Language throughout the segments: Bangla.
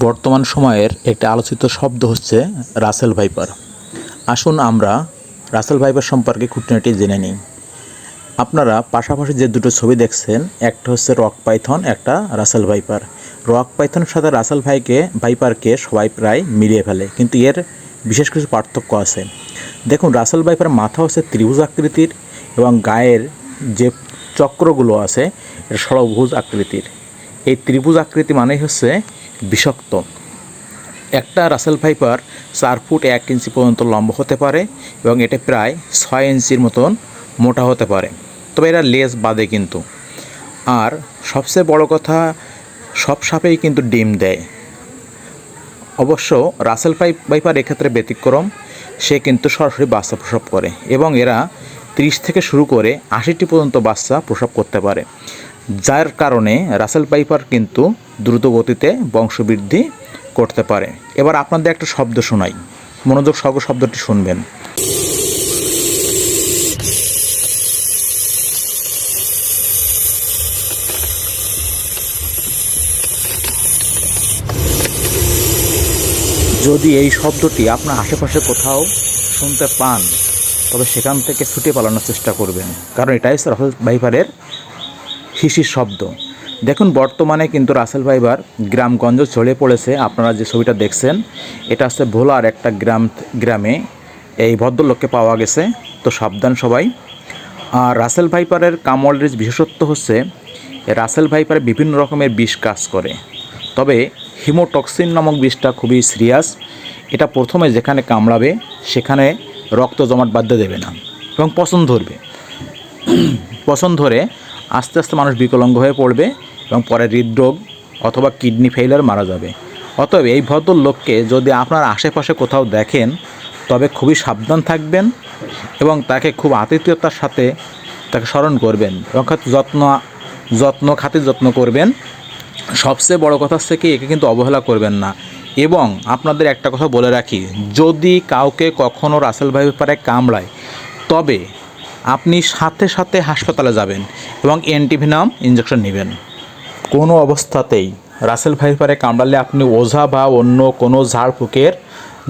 বর্তমান সময়ের একটি আলোচিত শব্দ হচ্ছে রাসেল ভাইপার। আসুন আমরা রাসেল ভাইপার সম্পর্কে খুঁটিনাটি জেনে নিই। আপনারা পাশাপাশি যে দুটো ছবি দেখছেন, একটা হচ্ছে রক পাইথন, একটা রাসেল ভাইপার। রক পাইথনের সাথে রাসেল ভাইপারকে সবাই প্রায় মিলিয়ে ফেলে, কিন্তু এর বিশেষ কিছু পার্থক্য আছে। দেখুন, রাসেল ভাইপার মাথা হচ্ছে ত্রিভুজ আকৃতির এবং গায়ের যে চক্রগুলো আছে এটা ষড়ভুজ আকৃতির। এই ত্রিভুজ আকৃতি মানেই হচ্ছে বিষাক্ত। একটা রাসেল ভাইপার 4 ফুট 1 ইঞ্চি পর্যন্ত লম্বা হতে পারে এবং এটা প্রায় 6 ইঞ্চির মতন মোটা হতে পারে, তবে এরা লেজ বাঁধে কিন্তু। আর সবচেয়ে বড় কথা, সব সাপেই কিন্তু ডিম দেয়। অবশ্য রাসেল ভাইপার এক্ষেত্রে ব্যতিক্রম, সে কিন্তু সরাসরি বাচ্চা প্রসব করে এবং এরা 30 থেকে শুরু করে 80টি পর্যন্ত বাচ্চা প্রসব করতে পারে, যার কারণে রাসেল ভাইপার কিন্তু দ্রুত গতিতে বংশবৃদ্ধি করতে পারে। এবার আপনাদের একটা শব্দ শোনাই, মনোযোগ সহকারে শব্দটি শুনবেন। যদি এই শব্দটি আপনার আশেপাশে কোথাও শুনতে পান, তবে সেখান থেকে ছুটে পালানোর চেষ্টা করবেন, কারণ এটাই রাসেল ভাইপারের হিসির শব্দ। দেখুন, বর্তমানে কিন্তু রাসেল ভাইপার গ্রামগঞ্জ ছড়িয়ে পড়েছে। আপনারা যে ছবিটা দেখছেন, এটা হচ্ছে ভোলার একটা গ্রামে এই ভদ্রলোককে পাওয়া গেছে, তো সাবধান সবাই। আর রাসেল ভাইপারের কামড়ের বিশেষত্ব হচ্ছে রাসেল ভাইপারে বিভিন্ন রকমের বিষ কাজ করে, তবে হিমোটক্সিন নামক বিষটা খুবই সিরিয়াস। এটা প্রথমে যেখানে কামড়াবে সেখানে রক্ত জমাট বাঁধতে দেবে না এবং পছন ধরে আস্তে আস্তে মানুষ বিকলাঙ্গ হয়ে পড়বে এবং পরে হৃদরোগ অথবা কিডনি ফেইলিয়ার মারা যাবে। অতএব এই ভদ্রলোককে যদি আপনার আশেপাশে কোথাও দেখেন, তবে খুবই সাবধান থাকবেন এবং তাকে খুব আতিথেয়তার সাথে তাকে স্মরণ করবেন এবং খাতির যত্ন করবেন। সবচেয়ে বড় কথা হচ্ছে কি, একে কিন্তু অবহেলা করবেন না। এবং আপনাদের একটা কথা বলে রাখি, যদি কাউকে কখনও রাসেল ভাইপারে কামড়ায়, তবে আপনি সাথে সাথে হাসপাতালে যাবেন এবং অ্যান্টিভেনাম ইঞ্জেকশন নেবেন। কোনো অবস্থাতেই রাসেল ভাইপারে কামড়ালে আপনি ওঝা বা অন্য কোনো ঝাড়ফুঁকের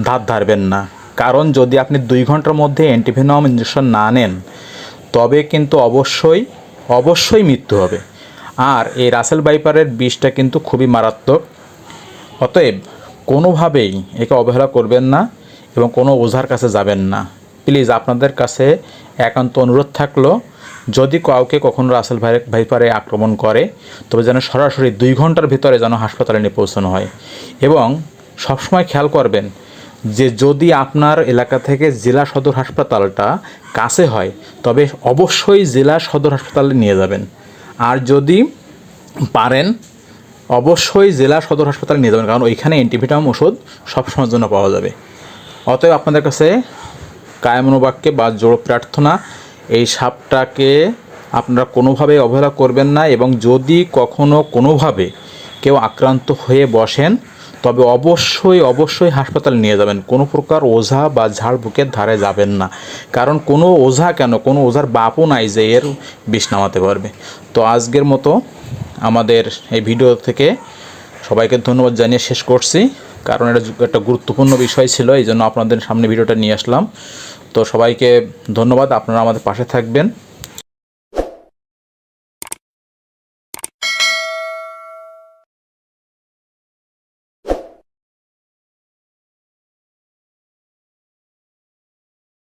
ধার ধারবেন না, কারণ যদি আপনি 2 ঘন্টার মধ্যে অ্যান্টিভেনাম ইঞ্জেকশন না নেন, তবে কিন্তু অবশ্যই মৃত্যু হবে। আর এই রাসেল ভাইপারের বিষটা কিন্তু খুবই মারাত্মক। অতএব কোনোভাবেই একে অবহেলা করবেন না এবং কোনো ওঝার কাছে যাবেন না। প্লিজ আপনাদের কাছে একান্ত অনুরোধ থাকলো, যদি কাউকে কখনো রাসেল ভাইপারে আক্রমণ করে, তবে যেন সরাসরি 2 ঘন্টার ভিতরে যেন হাসপাতালে নিয়ে পৌঁছানো হয়। এবং সবসময় খেয়াল করবেন যে যদি আপনার এলাকা থেকে জেলা সদর হাসপাতালটা কাছে হয়, তবে অবশ্যই জেলা সদর হাসপাতালে নিয়ে যাবেন। আর যদি পারেন অবশ্যই জেলা সদর হাসপাতালে নিয়ে যাবেন, কারণ ওইখানে অ্যান্টিভেনাম ওষুধ সবসময়ের জন্য পাওয়া যাবে। অতএব আপনাদের কাছে কায়মনোবাক্যে বা জোর প্রার্থনা, এই সাপটাকে আপনারা কোনোভাবে অবহেলা করবেন না এবং যদি কখনো কোনোভাবে কেউ আক্রান্ত হয়ে বসেন, তবে অবশ্যই হাসপাতালে নিয়ে যাবেন। কোনো প্রকার ওঝা বা ঝাড়ফুঁকের ধারে যাবেন না, কারণ কোনো ওঝার বাপও নাই যে এর বিষ নামাতে পারবে। তো আজকের মতো আমাদের এই ভিডিও থেকে সবাইকে ধন্যবাদ জানিয়ে শেষ করছি, কারণ এটা একটা গুরুত্বপূর্ণ বিষয় ছিল, এই জন্য আপনাদের সামনে ভিডিওটা নিয়ে আসলাম। তো সবাইকে ধন্যবাদ, আপনারা আমাদের পাশে থাকবেন।